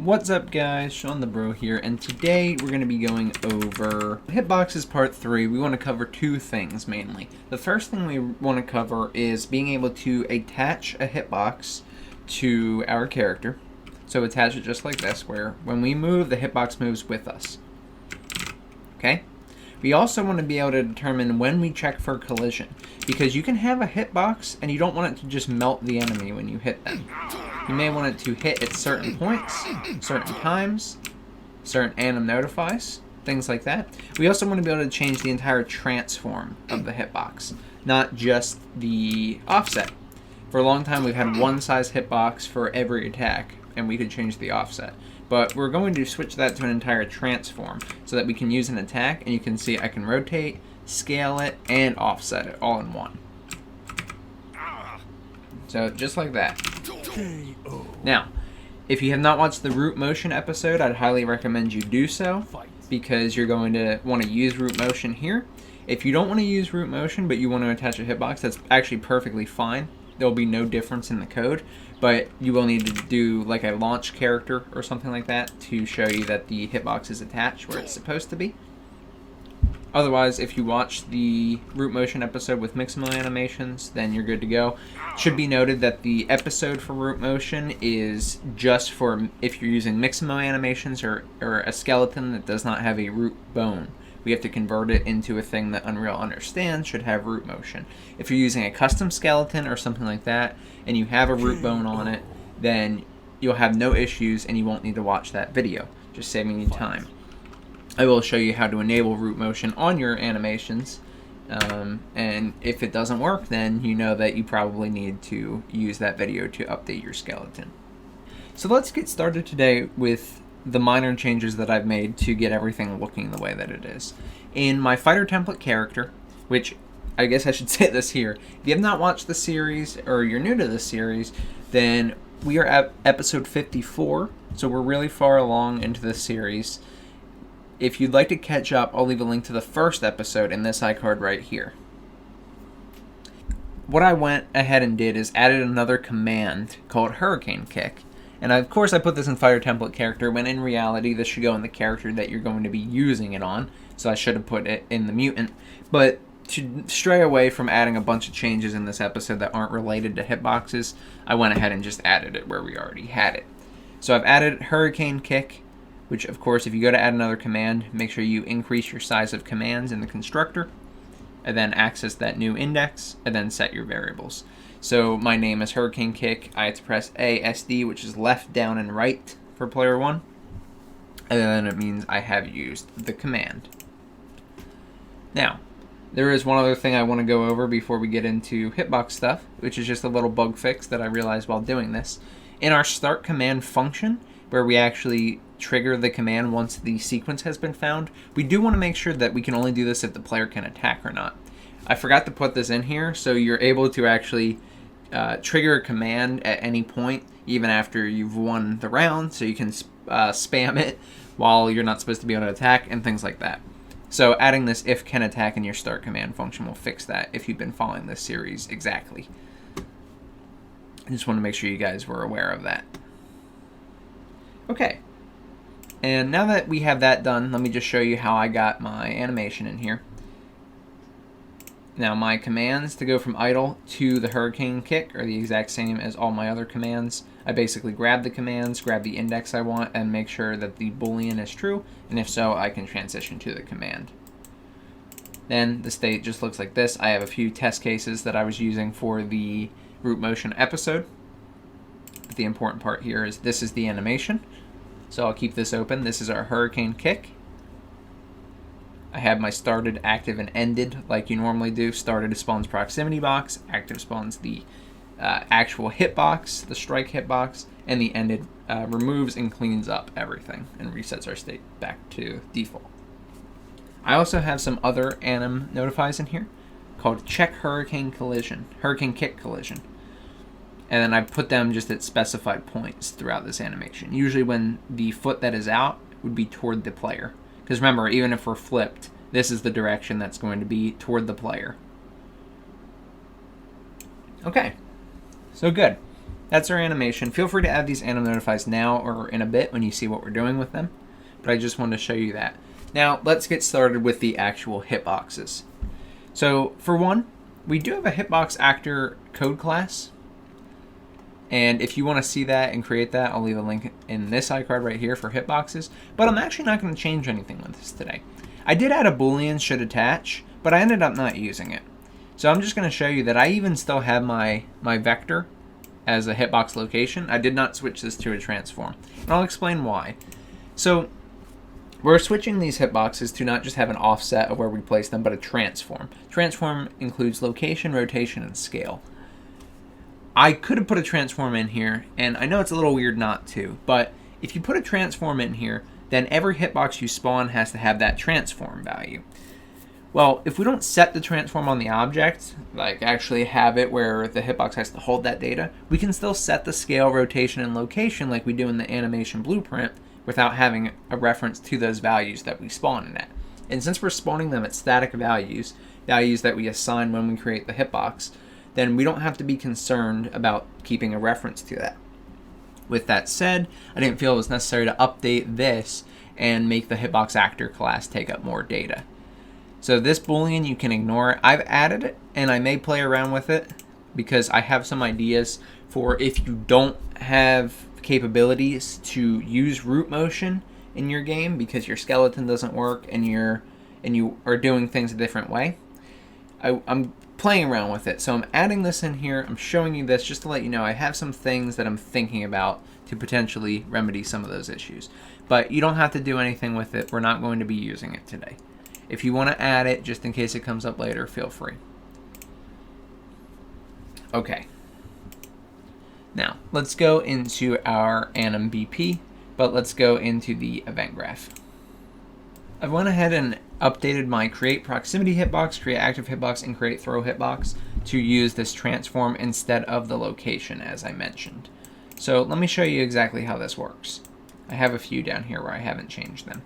What's up guys, Shawnthebro here, and today we're going to be going over Hitboxes Part 3. We want to cover two things mainly. The first thing we want to cover is being able to attach a hitbox to our character. So attach it just like this, where when we move, the hitbox moves with us. Okay? We also want to be able to determine when we check for collision, because you can have a hitbox and you don't want it to just melt the enemy when you hit them. You may want it to hit at certain points, certain times, certain Anim Notifies, things like that. We also want to be able to change the entire transform of the hitbox, not just the offset. For a long time we've had one size hitbox for every attack, and we could change the offset. But we're going to switch that to an entire transform so that we can use an attack, and you can see I can rotate, scale it, and offset it all in one. So just like that. Now, if you have not watched the root motion episode, I'd highly recommend you do so, because you're going to want to use root motion here. If you don't want to use root motion but you want to attach a hitbox, that's actually perfectly fine. There'll be no difference in the code, but you will need to do like a launch character or something like that to show you that the hitbox is attached where it's supposed to be. Otherwise, if you watch the root motion episode with Mixamo animations, then you're good to go. It should be noted that the episode for root motion is just for if you're using Mixamo animations or a skeleton that does not have a root bone. We have to convert it into a thing that Unreal understands should have root motion. If you're using a custom skeleton or something like that, and you have a root bone on it, then you'll have no issues and you won't need to watch that video, just saving you time. I will show you how to enable root motion on your animations, and if it doesn't work, then you know that you probably need to use that video to update your skeleton. So let's get started today with the minor changes that I've made to get everything looking the way that it is. In my fighter template character, which I guess I should say this here, if you have not watched the series or you're new to this series, then we are at episode 54, so we're really far along into this series. If you'd like to catch up, I'll leave a link to the first episode in this iCard right here. What I went ahead and did is added another command called Hurricane Kick. And of course I put this in Fighter Template Character, when in reality this should go in the character that you're going to be using it on. So I should have put it in the mutant. But to stray away from adding a bunch of changes in this episode that aren't related to hitboxes, I went ahead and just added it where we already had it. So I've added Hurricane Kick, which of course if you go to add another command, make sure you increase your size of commands in the constructor, and then access that new index, and then set your variables. So my name is Hurricane Kick. I had to press ASD, which is left, down, and right for player 1. And then it means I have used the command. Now, there is one other thing I want to go over before we get into hitbox stuff, which is just a little bug fix that I realized while doing this. In our start command function, where we actually trigger the command once the sequence has been found, we do want to make sure that we can only do this if the player can attack or not. I forgot to put this in here, so you're able to actually trigger a command at any point, even after you've won the round, so you can spam it while you're not supposed to be able to attack, and things like that. So adding this if can attack in your start command function will fix that if you've been following this series exactly. I just want to make sure you guys were aware of that. Okay, and now that we have that done, let me just show you how I got my animation in here. Now my commands to go from idle to the Hurricane Kick are the exact same as all my other commands. I basically grab the commands, grab the index I want, and make sure that the boolean is true, and if so, I can transition to the command. Then the state just looks like this. I have a few test cases that I was using for the root motion episode. But the important part here is this is the animation. So I'll keep this open. This is our Hurricane Kick. I have my started, active, and ended like you normally do. Started spawns proximity box, active spawns the actual hitbox, the strike hitbox, and the ended removes and cleans up everything and resets our state back to default. I also have some other Anim Notifies in here called Check Hurricane Kick Collision. And then I put them just at specified points throughout this animation. Usually when the foot that is out would be toward the player. Because remember, even if we're flipped, this is the direction that's going to be toward the player. Okay, so good. that's our animation. Feel free to add these Anim Notifies now or in a bit when you see what we're doing with them. But I just wanted to show you that. Now, let's get started with the actual hitboxes. So, for one, we do have a hitbox actor code class. And if you want to see that and create that, I'll leave a link in this iCard right here for hitboxes. But I'm actually not going to change anything with this today. I did add a boolean should attach, but I ended up not using it. So I'm just going to show you that I even still have my vector as a hitbox location. I did not switch this to a transform. And I'll explain why. So we're switching these hitboxes to not just have an offset of where we place them, but a transform. Transform includes location, rotation, and scale. I could have put a transform in here, and I know it's a little weird not to, but if you put a transform in here, then every hitbox you spawn has to have that transform value. Well, if we don't set the transform on the object, like actually have it where the hitbox has to hold that data, we can still set the scale, rotation, and location like we do in the animation blueprint without having a reference to those values that we spawn in at. And since we're spawning them at static values, values that we assign when we create the hitbox, then we don't have to be concerned about keeping a reference to that. With that said, I didn't feel it was necessary to update this and make the hitbox actor class take up more data. So this boolean, you can ignore it. I've added it, and I may play around with it because I have some ideas for if you don't have capabilities to use root motion in your game because your skeleton doesn't work and you are doing things a different way. I'm playing around with it. So I'm adding this in here. I'm showing you this just to let you know I have some things that I'm thinking about to potentially remedy some of those issues. But you don't have to do anything with it. We're not going to be using it today. If you want to add it, just in case it comes up later, feel free. Okay. Now, let's go into our Anim BP, but let's go into the event graph. I went ahead and updated my create proximity hitbox, create active hitbox, and create throw hitbox to use this transform instead of the location as I mentioned. So let me show you exactly how this works. I have a few down here where I haven't changed them.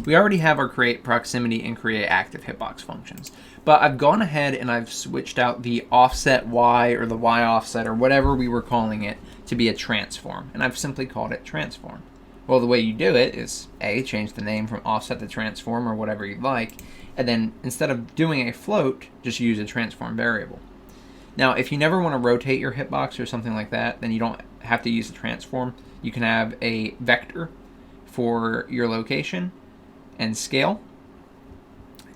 We already have our create proximity and create active hitbox functions, but I've gone ahead and I've switched out the offset Y or the Y offset or whatever we were calling it to be a transform, and I've simply called it transform. Well, the way you do it is A, change the name from offset to transform or whatever you'd like, and then instead of doing a float, just use a transform variable. Now, if you never want to rotate your hitbox or something like that, then you don't have to use a transform. You can have a vector for your location and scale.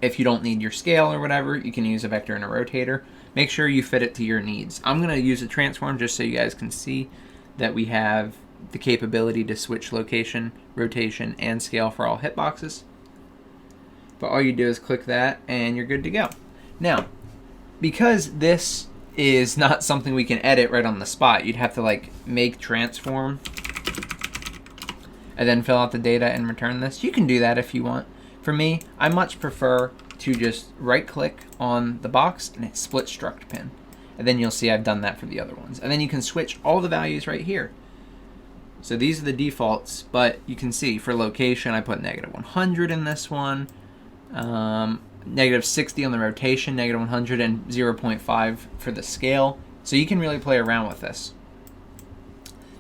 If you don't need your scale or whatever, you can use a vector and a rotator. Make sure you fit it to your needs. I'm going to use a transform just so you guys can see that we have the capability to switch location, rotation, and scale for all hitboxes. But all you do is click that and you're good to go. Now, because this is not something we can edit right on the spot, you'd have to like make transform and then fill out the data and return this. You can do that if you want. For me, I much prefer to just right click on the box and hit split struct pin. And then you'll see I've done that for the other ones. And then you can switch all the values right here. So these are the defaults, but you can see for location, I put -100 in this one, -60 on the rotation, -100, and 0.5 for the scale. So you can really play around with this.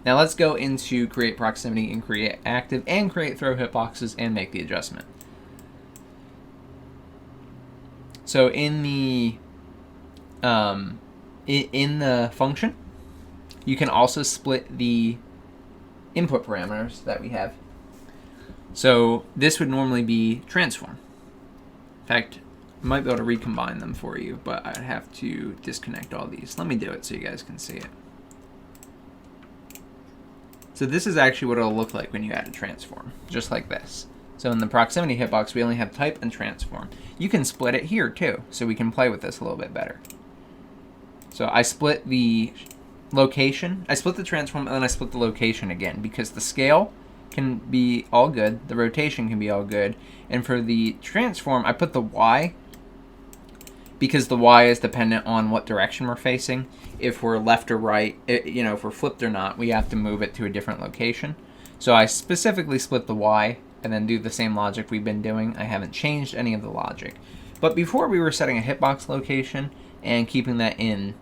Now let's go into create proximity and create active and create throw hitboxes and make the adjustment. So in the function, you can also split the input parameters that we have. So this would normally be transform. In fact, I might be able to recombine them for you, but I'd have to disconnect all these. Let me do it so you guys can see it. So this is actually what it'll look like when you add a transform, just like this. So in the proximity hitbox, we only have type and transform. You can split it here too, so we can play with this a little bit better. So I split the location, I split the transform, and then I split the location again, because the scale can be all good, the rotation can be all good, and for the transform, I put the Y, because the Y is dependent on what direction we're facing. If we're left or right, if we're flipped or not, we have to move it to a different location. So I specifically split the Y, and then do the same logic we've been doing. I haven't changed any of the logic. But before we were setting a hitbox location and keeping that in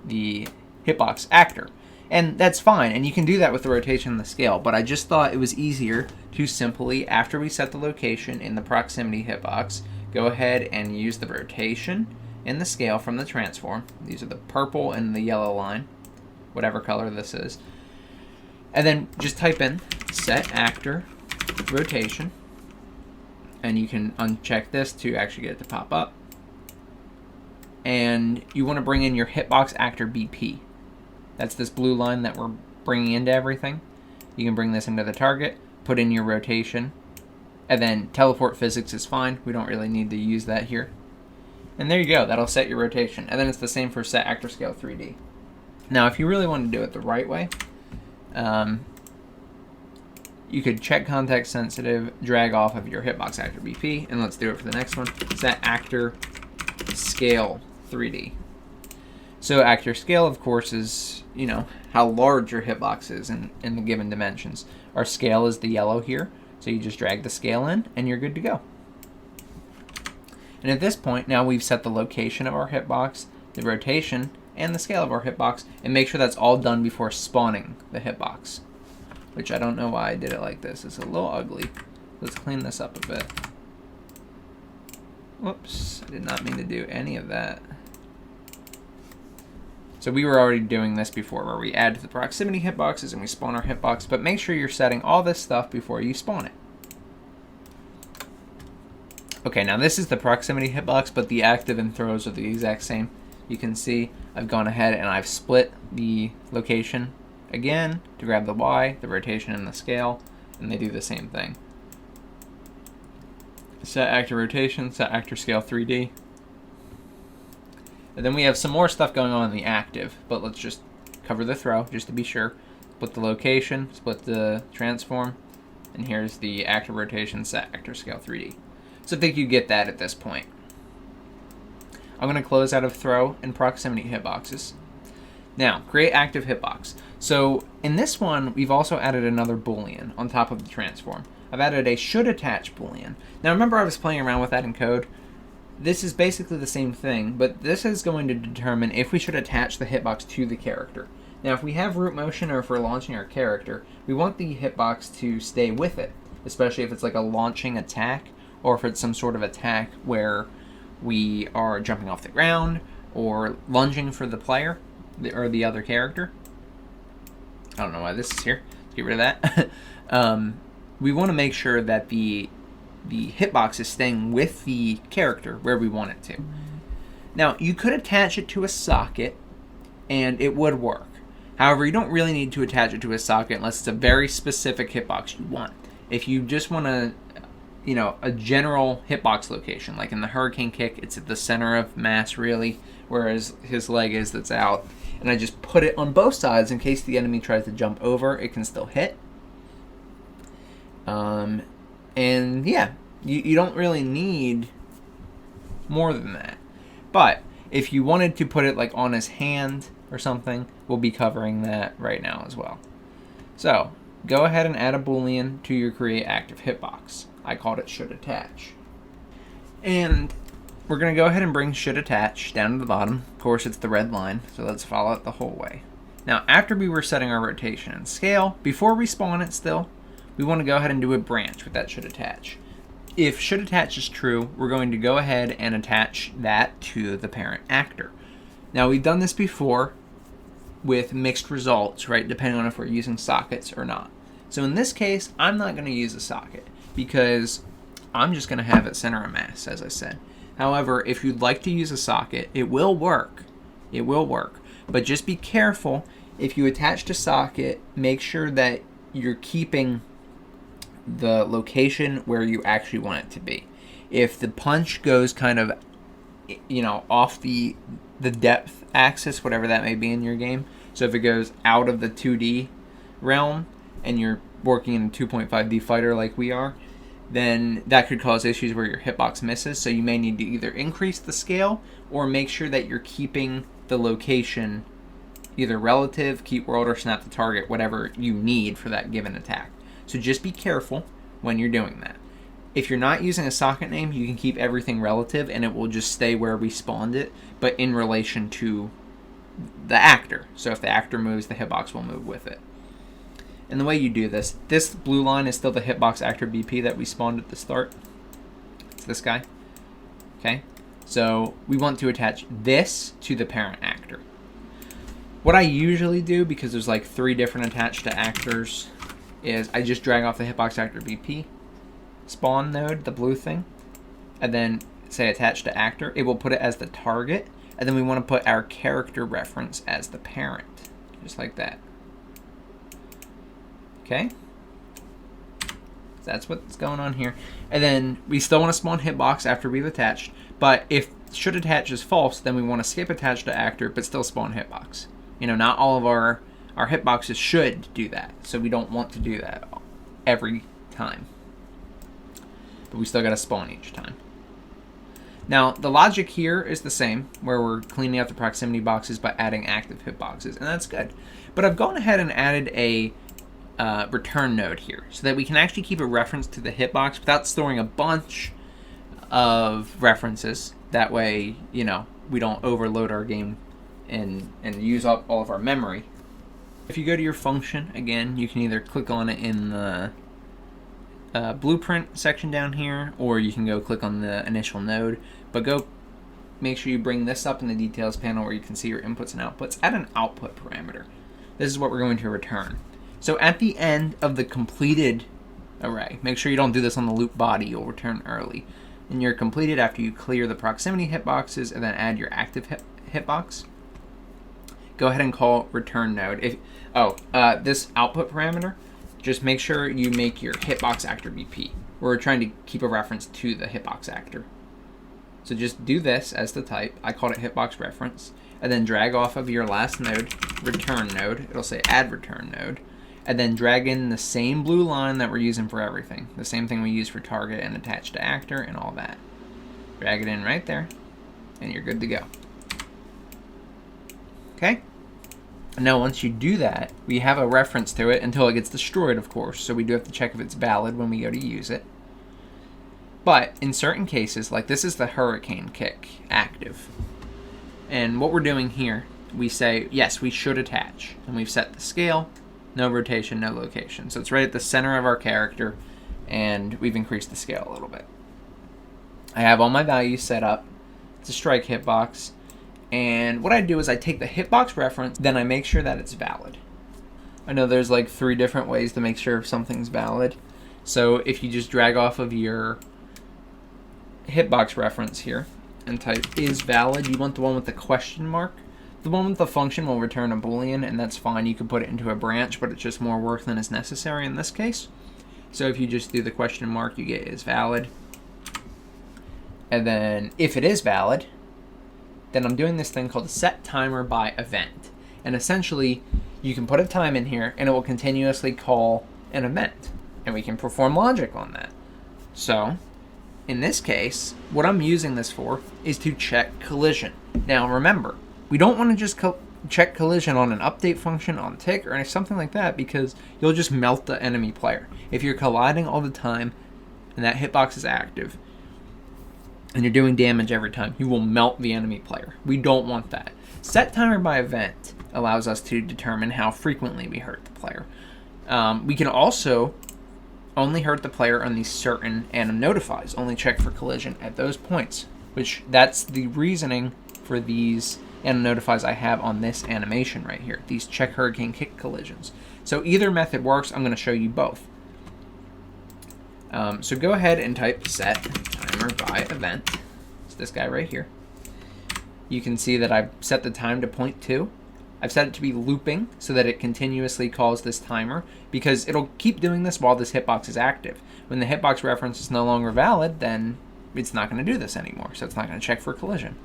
the hitbox actor. And that's fine, and you can do that with the rotation and the scale, but I just thought it was easier to simply, after we set the location in the proximity hitbox, go ahead and use the rotation and the scale from the transform. These are the purple and the yellow line, whatever color this is. And then just type in set actor rotation, and you can uncheck this to actually get it to pop up. And you want to bring in your hitbox actor BP. That's this blue line that we're bringing into everything. You can bring this into the target, put in your rotation, and then teleport physics is fine. We don't really need to use that here. And there you go, that'll set your rotation. And then it's the same for set actor scale 3D. Now, if you really want to do it the right way, you could check context sensitive, drag off of your hitbox actor BP, and let's do it for the next one. Set actor scale 3D. So actor scale, of course, is, you know, how large your hitbox is in the given dimensions. Our scale is the yellow here, so you just drag the scale in, and you're good to go. And at this point, now we've set the location of our hitbox, the rotation, and the scale of our hitbox, and make sure that's all done before spawning the hitbox. Which I don't know why I did it like this. It's a little ugly. Let's clean this up a bit. Whoops, I did not mean to do any of that. So we were already doing this before, where we add to the proximity hitboxes and we spawn our hitbox, but make sure you're setting all this stuff before you spawn it. Okay, now this is the proximity hitbox, but the active and throws are the exact same. You can see I've gone ahead and I've split the location again to grab the Y, the rotation, and the scale, and they do the same thing. Set actor rotation, set actor scale 3D. And then we have some more stuff going on in the active, but let's just cover the throw just to be sure. Split the location, split the transform, and here's the actor rotation, set actor scale 3D. So I think you get that at this point. I'm going to close out of throw and proximity hitboxes. Now, create active hitbox. So in this one, we've also added another boolean on top of the transform. I've added a should attach boolean. Now remember I was playing around with that in code. This is basically the same thing, but this is going to determine if we should attach the hitbox to the character. Now if we have root motion or if we're launching our character, we want the hitbox to stay with it, especially if it's like a launching attack, or if it's some sort of attack where we are jumping off the ground or lunging for the player or the other character. I don't know why this is here. Let's get rid of that. We want to make sure that the hitbox is staying with the character where we want it to. Now, you could attach it to a socket, and it would work. However, you don't really need to attach it to a socket unless it's a very specific hitbox you want. If you just want to, you know, a general hitbox location, like in the hurricane kick, it's at the center of mass, really, whereas his leg is that's out. And I just put it on both sides in case the enemy tries to jump over, it can still hit. And yeah, you don't really need more than that. But if you wanted to put it like on his hand or something, we'll be covering that right now as well. So go ahead and add a boolean to your create active hitbox. I called it should attach. And we're going to go ahead and bring should attach down to the bottom. Of course, it's the red line, so let's follow it the whole way. Now, after we were setting our rotation and scale, before we spawn it still, we want to go ahead and do a branch with that should attach. If should attach is true, we're going to go ahead and attach that to the parent actor. Now, we've done this before with mixed results, right, depending on if we're using sockets or not. So in this case, I'm not going to use a socket because I'm just going to have it center of mass, as I said. However, if you'd like to use a socket, it will work. It will work. But just be careful. If you attach to socket, make sure that you're keeping the location where you actually want it to be. If the punch goes kind of, you know, off the depth axis, whatever that may be in your game, so if it goes out of the 2D realm and you're working in a 2.5D fighter like we are, then that could cause issues where your hitbox misses. So you may need to either increase the scale or make sure that you're keeping the location either relative, keep world, or snap the target, whatever you need for that given attack. So just be careful when you're doing that. If you're not using a socket name, you can keep everything relative and it will just stay where we spawned it, but in relation to the actor. So if the actor moves, the hitbox will move with it. And the way you do this blue line is still the hitbox actor BP that we spawned at the start. It's this guy. Okay? So we want to attach this to the parent actor. What I usually do, because there's like 3 different attached to actors, is I just drag off the hitbox actor BP spawn node, the blue thing, and then say attach to actor. It will put it as the target, and then we want to put our character reference as the parent, just like that. Okay, so that's what's going on here. And then we still want to spawn hitbox after we've attached, but if should attach is false, then we want to skip attach to actor but still spawn hitbox. You know, not all of our hitboxes should do that, so we don't want to do that every time, but we still got to spawn each time. Now the logic here is the same, where we're cleaning up the proximity boxes by adding active hitboxes, and that's good. But I've gone ahead and added a return node here, so that we can actually keep a reference to the hitbox without storing a bunch of references. That way, you know, we don't overload our game and use up all of our memory. If you go to your function, again, you can either click on it in the blueprint section down here, or you can go click on the initial node, but go make sure you bring this up in the details panel where you can see your inputs and outputs. Add an output parameter. This is what we're going to return. So at the end of the completed array, make sure you don't do this on the loop body, you'll return early. And you're completed after you clear the proximity hitboxes and then add your active hitbox. Go ahead and call return node. This output parameter, just make sure you make your hitbox actor BP. We're trying to keep a reference to the hitbox actor. So just do this as the type. I called it hitbox reference. And then drag off of your last node, return node. It'll say add return node. And then drag in the same blue line that we're using for everything. The same thing we use for target and attach to actor and all that. Drag it in right there, and you're good to go. Okay? Now once you do that, we have a reference to it until it gets destroyed, of course. So we do have to check if it's valid when we go to use it. But in certain cases, like this is the hurricane kick active. And what we're doing here, we say, yes, we should attach. And we've set the scale. No rotation, no location. So it's right at the center of our character, and we've increased the scale a little bit. I have all my values set up. It's a strike hitbox. And what I do is I take the hitbox reference, then I make sure that it's valid. I know there's like 3 different ways to make sure if something's valid. So if you just drag off of your hitbox reference here and type is valid, you want the one with the question mark. The one with the function will return a boolean, and that's fine. You can put it into a branch, but it's just more work than is necessary in this case. So if you just do the question mark, you get is valid. And then if it is valid, then I'm doing this thing called set timer by event. And essentially, you can put a time in here, and it will continuously call an event. And we can perform logic on that. So in this case, what I'm using this for is to check collision. Now remember, we don't want to just check collision on an update function on tick or something like that, because you'll just melt the enemy player. If you're colliding all the time and that hitbox is active and you're doing damage every time, you will melt the enemy player. We don't want that. Set timer by event allows us to determine how frequently we hurt the player. We can also only hurt the player on these certain Anim Notifies, only check for collision at those points, which that's the reasoning for these Anim Notifies I have on this animation right here, these check hurricane kick collisions. So either method works. I'm going to show you both. So go ahead and type set timer by event. It's this guy right here. You can see that I've set the time to 0.2. I've set it to be looping so that it continuously calls this timer, because it'll keep doing this while this hitbox is active. When the hitbox reference is no longer valid, then it's not going to do this anymore, so it's not going to check for collision.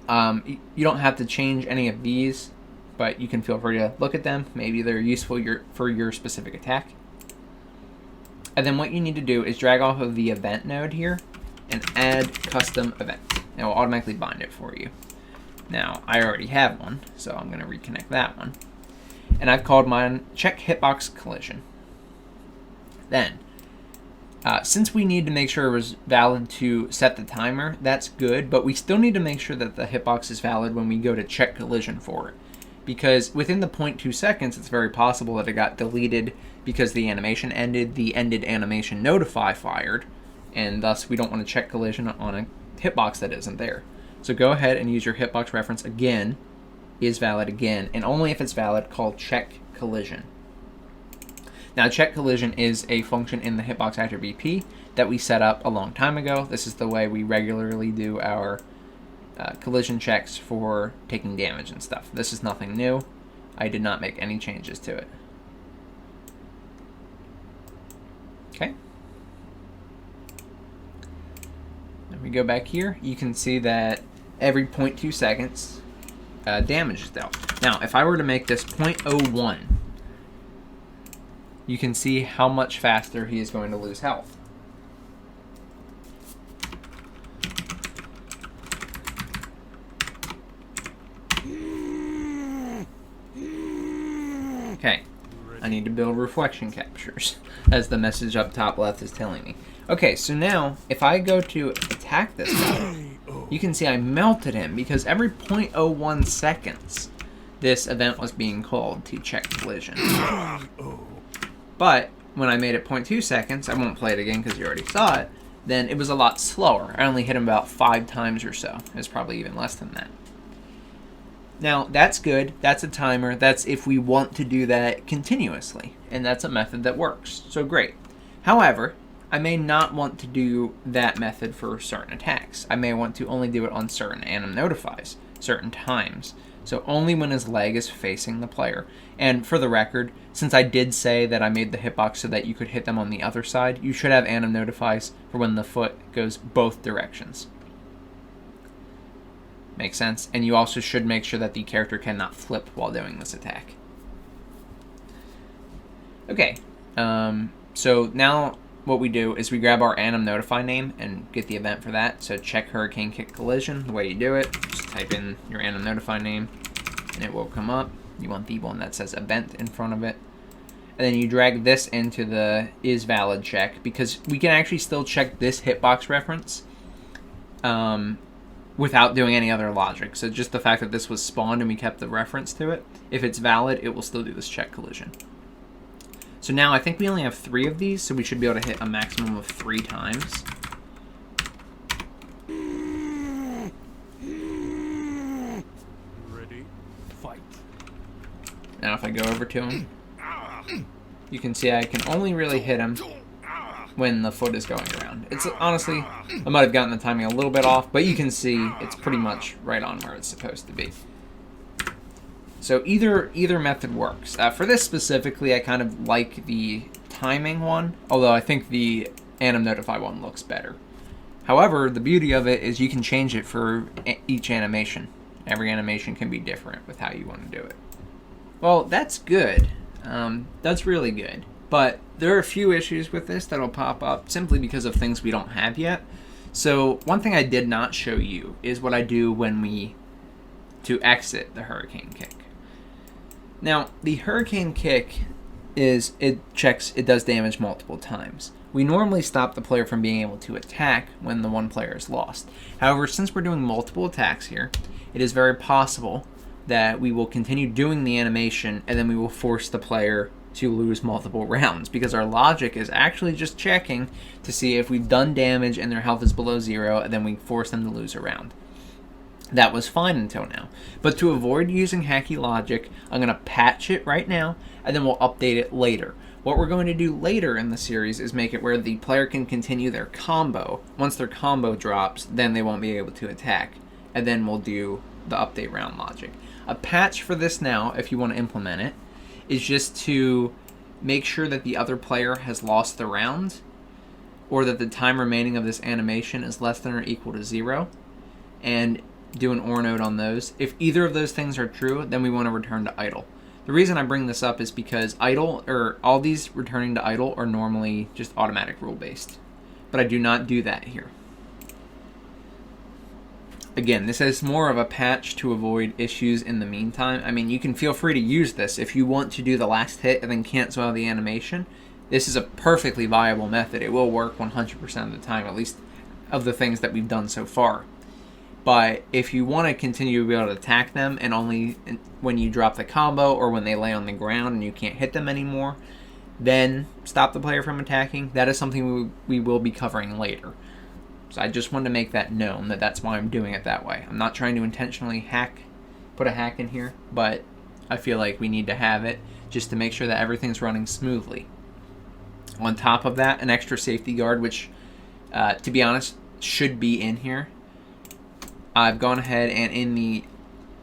You don't have to change any of these, but you can feel free to look at them. Maybe they're useful for your specific attack. And then what you need to do is drag off of the event node here and add custom event. It will automatically bind it for you. Now, I already have one, so I'm going to reconnect that one. And I've called mine check hitbox collision. Then, Since we need to make sure it was valid to set the timer, that's good, but we still need to make sure that the hitbox is valid when we go to check collision for it. Because within the 0.2 seconds, it's very possible that it got deleted because the animation ended, the ended animation notify fired, and thus we don't want to check collision on a hitbox that isn't there. So go ahead and use your hitbox reference again, is valid again, and only if it's valid, call check collision. Now, check collision is a function in the Hitbox Actor BP that we set up a long time ago. This is the way we regularly do our collision checks for taking damage and stuff. This is nothing new. I did not make any changes to it. Okay. Then we go back here. You can see that every 0.2 seconds, damage is dealt. Now, if I were to make this 0.01, you can see how much faster he is going to lose health. Okay, I need to build reflection captures, as the message up top left is telling me. Okay, so now, if I go to attack this guy, you can see I melted him, because every 0.01 seconds, this event was being called to check collision. But when I made it 0.2 seconds, I won't play it again because you already saw it, then it was a lot slower. I only hit him about 5 times or so. It's probably even less than that. Now, that's good. That's a timer. That's if we want to do that continuously. And that's a method that works. So great. However, I may not want to do that method for certain attacks. I may want to only do it on certain Anim Notifies, certain times. So only when his leg is facing the player. And for the record, since I did say that I made the hitbox so that you could hit them on the other side, you should have Anim Notifies for when the foot goes both directions. Makes sense? And you also should make sure that the character cannot flip while doing this attack. Okay, so now what we do is we grab our Anim Notify name and get the event for that. So check Hurricane Kick Collision. The way you do it, just type in your Anim Notify name and it will come up. You want the one that says event in front of it. And then you drag this into the is valid check, because we can actually still check this hitbox reference without doing any other logic. So just the fact that this was spawned and we kept the reference to it, if it's valid, it will still do this check collision. So now I think we only have 3 of these, so we should be able to hit a maximum of 3 times. Ready, fight. Now if I go over to him, you can see I can only really hit him when the foot is going around. It's honestly, I might have gotten the timing a little bit off, but you can see it's pretty much right on where it's supposed to be. So either method works. For this specifically, I kind of like the timing one, although I think the Anim Notify one looks better. However, the beauty of it is you can change it for each animation. Every animation can be different with how you want to do it. Well, that's good. That's really good. But there are a few issues with this that'll pop up simply because of things we don't have yet. So one thing I did not show you is what I do when to exit the Hurricane Kick. Now, the Hurricane Kick it does damage multiple times. We normally stop the player from being able to attack when the one player is lost. However, since we're doing multiple attacks here, it is very possible that we will continue doing the animation and then we will force the player to lose multiple rounds, because our logic is actually just checking to see if we've done damage and their health is below 0, and then we force them to lose a round. That was fine until now. But to avoid using hacky logic, I'm going to patch it right now, and then we'll update it later. What we're going to do later in the series is make it where the player can continue their combo. Once their combo drops, then they won't be able to attack, and then we'll do the update round logic. A patch for this now, if you want to implement it, is just to make sure that the other player has lost the round, or that the time remaining of this animation is less than or equal to 0, and do an OR node on those. If either of those things are true, then we want to return to idle. The reason I bring this up is because idle, or all these returning to idle, are normally just automatic rule based, but I do not do that here. Again, this is more of a patch to avoid issues in the meantime. I mean, you can feel free to use this if you want to do the last hit and then cancel out the animation. This is a perfectly viable method. It will work 100% of the time, at least of the things that we've done so far. But if you want to continue to be able to attack them, and only when you drop the combo or when they lay on the ground and you can't hit them anymore, then stop the player from attacking. That is something we will be covering later. So I just wanted to make that known, that that's why I'm doing it that way. I'm not trying to intentionally put a hack in here, but I feel like we need to have it just to make sure that everything's running smoothly. On top of that, an extra safety guard, which, to be honest, should be in here. I've gone ahead and in the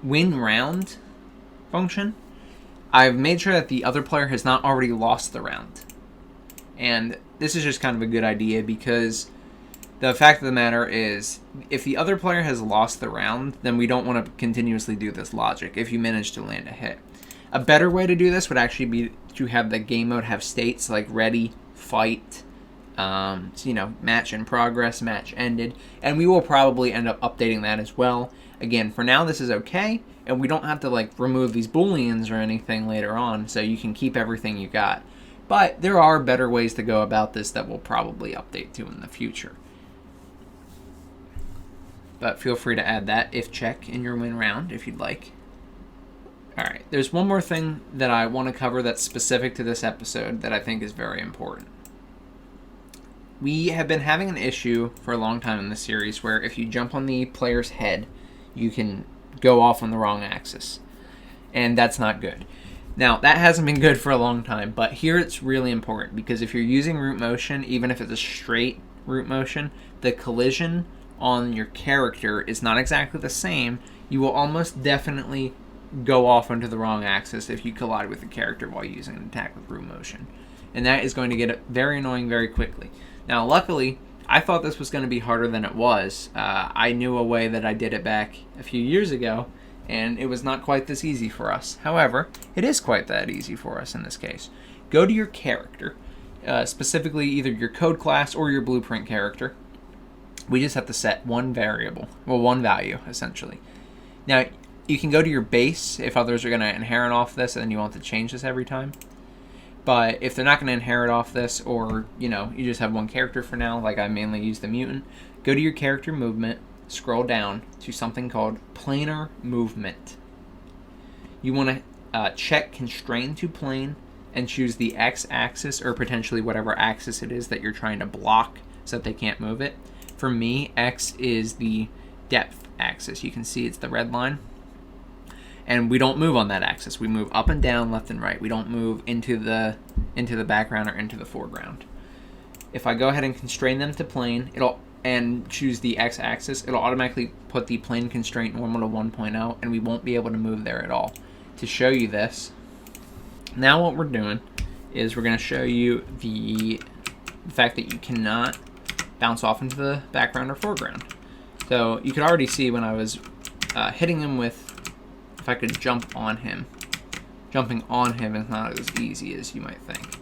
win round function, I've made sure that the other player has not already lost the round. And this is just kind of a good idea, because the fact of the matter is, if the other player has lost the round, then we don't want to continuously do this logic if you manage to land a hit. A better way to do this would actually be to have the game mode have states like ready, fight, match in progress, match ended, and we will probably end up updating that as well. Again, for now this is okay, and we don't have to remove these booleans or anything later on, so you can keep everything you got. But there are better ways to go about this that we'll probably update to in the future. But feel free to add that if check in your win round if you'd like. Alright, there's one more thing that I want to cover that's specific to this episode that I think is very important. We have been having an issue for a long time in this series where if you jump on the player's head, you can go off on the wrong axis. And that's not good. Now, that hasn't been good for a long time, but here it's really important, because if you're using root motion, even if it's a straight root motion, the collision on your character is not exactly the same. You will almost definitely go off onto the wrong axis if you collide with the character while using an attack with root motion. And that is going to get very annoying very quickly. Now, luckily, I thought this was going to be harder than it was. I knew a way that I did it back a few years ago, and it was not quite this easy for us. However, it is quite that easy for us in this case. Go to your character, specifically either your code class or your blueprint character. We just have to set one variable, well, one value, essentially. Now, you can go to your base if others are going to inherit off this and you want to change this every time. But if they're not going to inherit off this, or, you just have one character for now, like I mainly use the mutant, go to your character movement, scroll down to something called Planar movement. You want to check constrain to plane and choose the x-axis, or potentially whatever axis it is that you're trying to block so that they can't move it. For me, X is the depth axis. You can see it's the red line. And we don't move on that axis. We move up and down, left and right. We don't move into the background or into the foreground. If I go ahead and constrain them to plane, and choose the x-axis, it'll automatically put the plane constraint normal to 1.0, and we won't be able to move there at all. To show you this, now what we're doing is we're going to show you the fact that you cannot bounce off into the background or foreground. So you could already see when I was hitting him with, if I could jump on him, jumping on him is not as easy as you might think.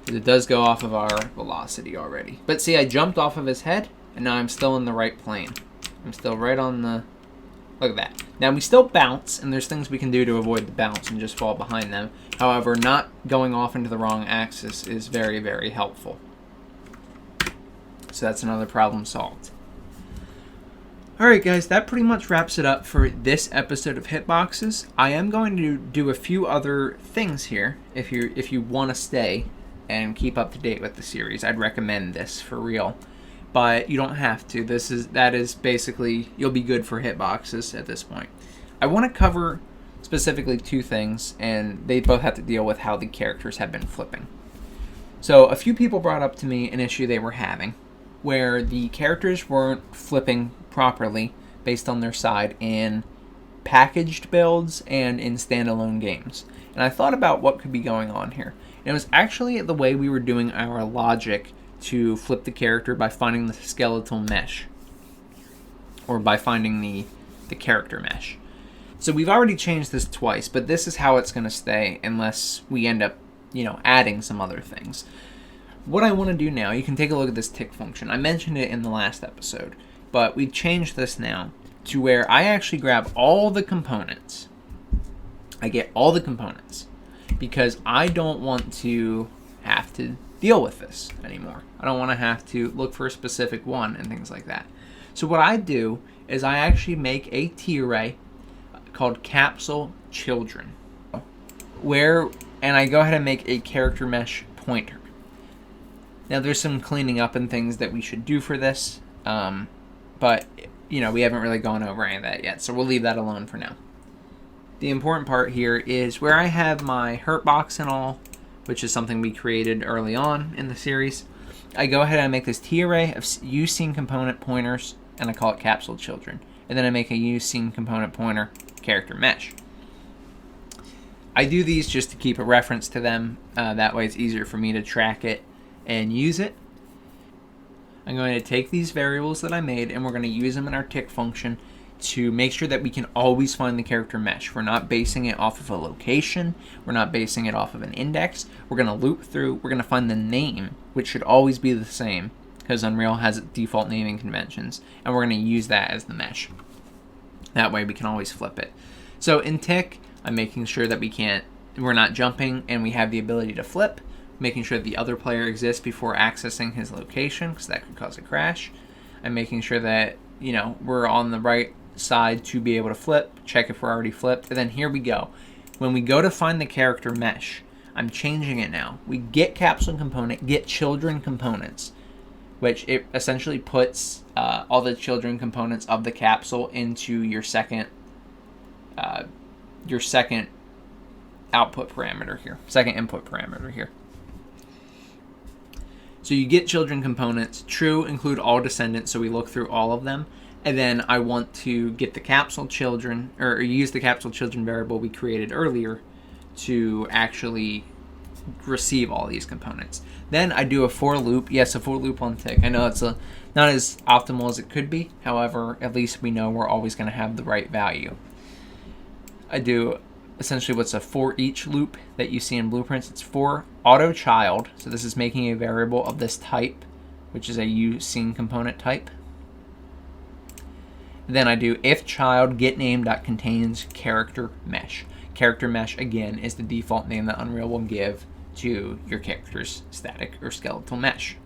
It does go off of our velocity already. But see, I jumped off of his head, and now I'm still in the right plane. I'm still right on the... Look at that. Now, we still bounce, and there's things we can do to avoid the bounce and just fall behind them. However, not going off into the wrong axis is very, very helpful. So that's another problem solved. Alright guys, that pretty much wraps it up for this episode of Hitboxes. I am going to do a few other things here if you want to stay and keep up to date with the series. I'd recommend this for real. But you don't have to. That is basically, you'll be good for Hitboxes at this point. I want to cover specifically two things, and they both have to deal with how the characters have been flipping. So a few people brought up to me an issue they were having, where the characters weren't flipping properly based on their side in packaged builds and in standalone games. And I thought about what could be going on here. And it was actually the way we were doing our logic to flip the character by finding the skeletal mesh, or by finding the character mesh. So we've already changed this twice, but this is how it's going to stay unless we end up, adding some other things. What I want to do now, you can take a look at this tick function. I mentioned it in the last episode, but we've changed this now to where I actually grab all the components. I get all the components, because I don't want to have to deal with this anymore. I don't want to have to look for a specific one and things like that. So what I do is I actually make a T array called capsule children, and I go ahead and make a character mesh pointer. Now there's some cleaning up and things that we should do for this, but we haven't really gone over any of that yet, so we'll leave that alone for now. The important part here is where I have my Hitbox and all, which is something we created early on in the series. I go ahead and make this T array of uScene component pointers, and I call it capsule children. And then I make a uScene component pointer character mesh. I do these just to keep a reference to them. That way it's easier for me to track it and use it. I'm going to take these variables that I made and we're going to use them in our tick function to make sure that we can always find the character mesh. We're not basing it off of a location. We're not basing it off of an index. We're going to loop through. We're going to find the name, which should always be the same because Unreal has default naming conventions, and we're going to use that as the mesh. That way we can always flip it. So in tick, I'm making sure that we're not jumping and we have the ability to flip, making sure the other player exists before accessing his location because that could cause a crash. I'm making sure that we're on the right side to be able to flip, check if we're already flipped, and then here we go. When we go to find the character mesh, I'm changing it now. We get capsule component, get children components, which it essentially puts all the children components of the capsule into your second output parameter here, second input parameter here. So you get children components, true, include all descendants, so we look through all of them. And then I want to get the capsule children, or use the capsule children variable we created earlier to actually receive all these components. Then I do a for loop. Yes, a for loop on tick. I know it's not as optimal as it could be. However, at least we know we're always going to have the right value. I do essentially what's a for each loop that you see in blueprints. It's for auto child. So this is making a variable of this type, which is a uScene component type. Then I do if child getName.contains character mesh. Character mesh, again, is the default name that Unreal will give to your character's static or skeletal mesh.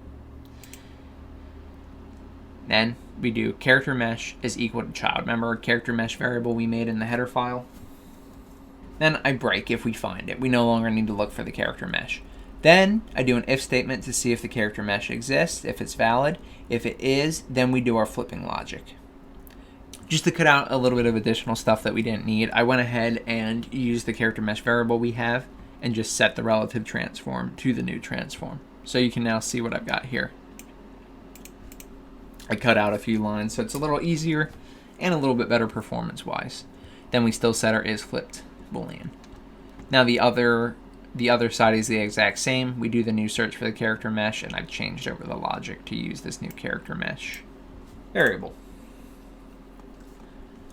Then we do character mesh is equal to child. Remember our character mesh variable we made in the header file? Then I break if we find it. We no longer need to look for the character mesh. Then I do an if statement to see if the character mesh exists, if it's valid. If it is, then we do our flipping logic. Just to cut out a little bit of additional stuff that we didn't need, I went ahead and used the character mesh variable we have and just set the relative transform to the new transform. So you can now see what I've got here. I cut out a few lines so it's a little easier and a little bit better performance-wise. Then we still set our isFlipped boolean. Now the other side is the exact same. We do the new search for the character mesh, and I've changed over the logic to use this new character mesh variable.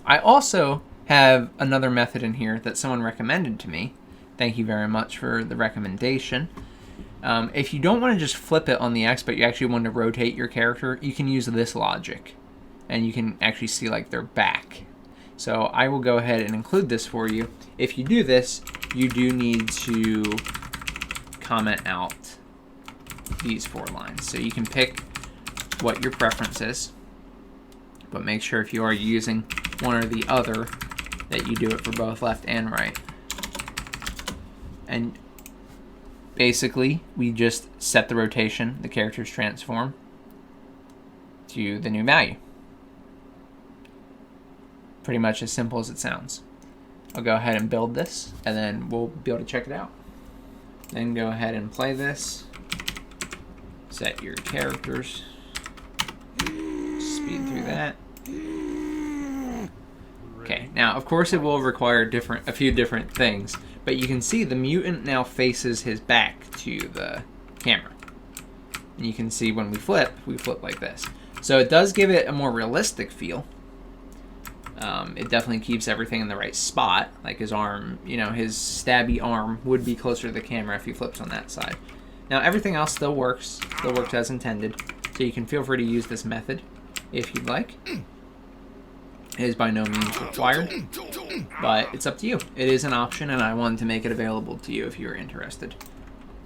I also have another method in here that someone recommended to me. Thank you very much for the recommendation. If you don't want to just flip it on the X, but you actually want to rotate your character, you can use this logic. And you can actually see like their back. So I will go ahead and include this for you. If you do this, you do need to comment out these 4 lines. So you can pick what your preference is, but make sure if you are using one or the other that you do it for both left and right. And basically we just set the rotation, the character's transform, to the new value. Pretty much as simple as it sounds. I'll go ahead and build this and then we'll be able to check it out. Then go ahead and play this. Set your characters. Speed through that. Okay, now of course it will require a few different things, but you can see the mutant now faces his back to the camera. And you can see when we flip like this. So it does give it a more realistic feel. It definitely keeps everything in the right spot, like his arm, his stabby arm would be closer to the camera if he flips on that side. Now everything else still works as intended, so you can feel free to use this method if you'd like. It is by no means required. but it's up to you. It is an option, and I wanted to make it available to you if you're interested.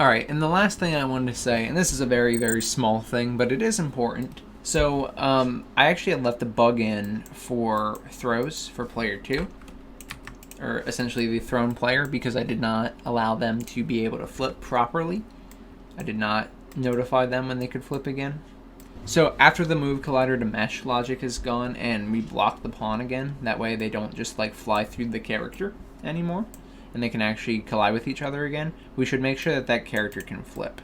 Alright, and the last thing I wanted to say, and this is a very, very small thing, but it is important. So, I actually had left a bug in for throws for player 2, or essentially the thrown player, because I did not allow them to be able to flip properly. I did not notify them when they could flip again. So after the move collider to mesh logic is gone and we block the pawn again, that way they don't just like fly through the character anymore and they can actually collide with each other again, we should make sure that that character can flip.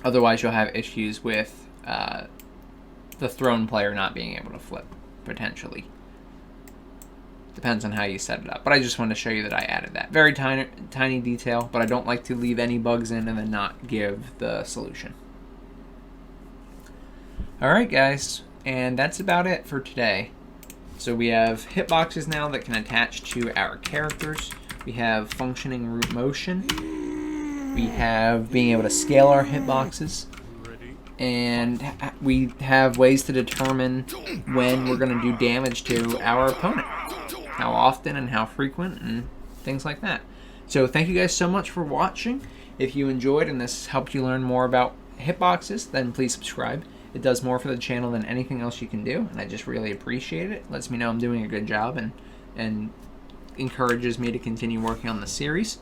Otherwise you'll have issues with the thrown player not being able to flip, potentially. Depends on how you set it up. But I just wanted to show you that I added that. Very tiny detail, but I don't like to leave any bugs in and then not give the solution. Alright guys, and that's about it for today. So we have hitboxes now that can attach to our characters. We have functioning root motion. We have being able to scale our hitboxes. And we have ways to determine when we're going to do damage to our opponent. How often and how frequent and things like that. So thank you guys so much for watching. If you enjoyed and this helped you learn more about hitboxes, then please subscribe. It does more for the channel than anything else you can do, and I just really appreciate it. It lets me know I'm doing a good job and encourages me to continue working on the series.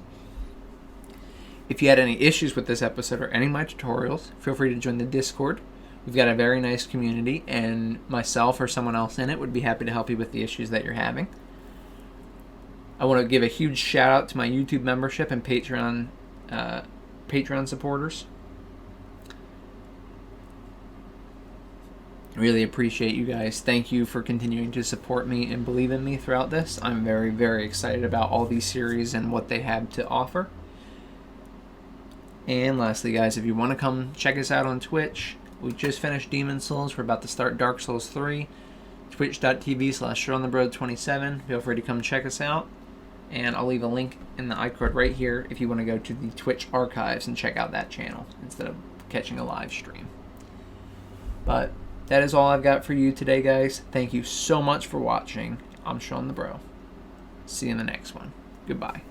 If you had any issues with this episode or any of my tutorials, feel free to join the Discord. We've got a very nice community, and myself or someone else in it would be happy to help you with the issues that you're having. I want to give a huge shout out to my YouTube membership and Patreon supporters. Really appreciate you guys. Thank you for continuing to support me and believe in me throughout this. I'm very, very excited about all these series and what they have to offer. And lastly, guys, if you want to come check us out on Twitch, we just finished Demon Souls. We're about to start Dark Souls 3. Twitch.tv/Shawnthebro27. Feel free to come check us out. And I'll leave a link in the iCard right here if you want to go to the Twitch archives and check out that channel instead of catching a live stream. But that is all I've got for you today, guys. Thank you so much for watching. I'm Shawnthebro. See you in the next one. Goodbye.